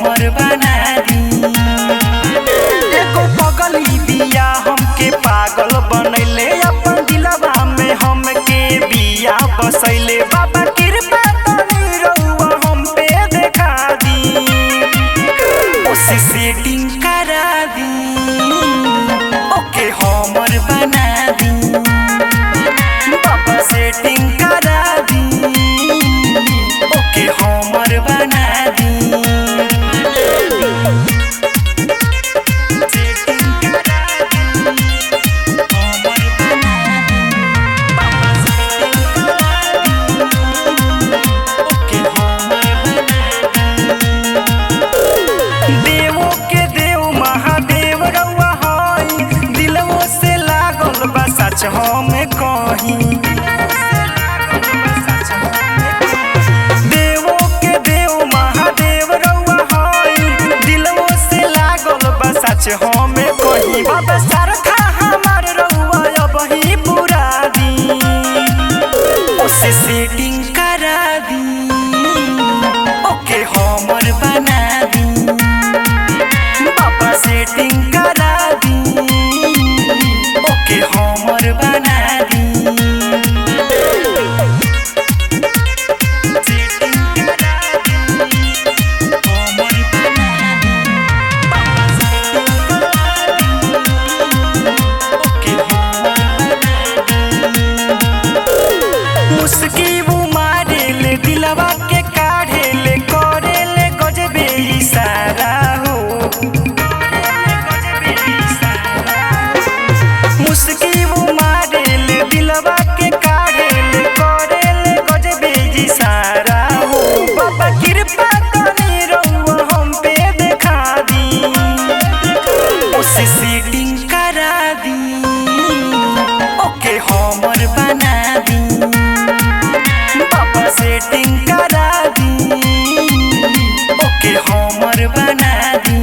हमर बना दी। एगो पगली बिया हमके पागल बनैले, अपन दिलवा में हमके बिया बसैले। बाबा कृपा तनी रउआ हम पे देखा दी, उसे सेटिंग करा दी, ओके हमर बना दी। बाबा सेटिंग करा दी, ओके हमर बना दी। देवो के देव महादेव रउआ हई, दिलवो से लागल बा सच हम कहीं। देवो के देव महादेव रउआ हई, दिलवो से लागल बा सच हम कहीं। बाबा सरखा हमार रउआ अब ही पूरा दी, उसे सेटिंग करा दी, ओके हमर बना दी। बाबा सेटिंग करा दी, ओके हमर बना दी। सेटिंग करा दी, हमर बना दी। बाबा सेटिंग करा दी, ओके हमर बना दी। मुस्की वो मारे ले, दिलवा के काढ़े ले, करे ले गजबे इशारा हो। मुस्की वो मारे ले, दिलवा के काढ़े ले, करे ले गजबे इशारा हो। बाबा कृपा तनी रउआ हम पे देखा दी, उसे सेटिंग करा दी, ओके हमर बना दी। बाबा सेटिंग करा दी, ओके हमर बना दी।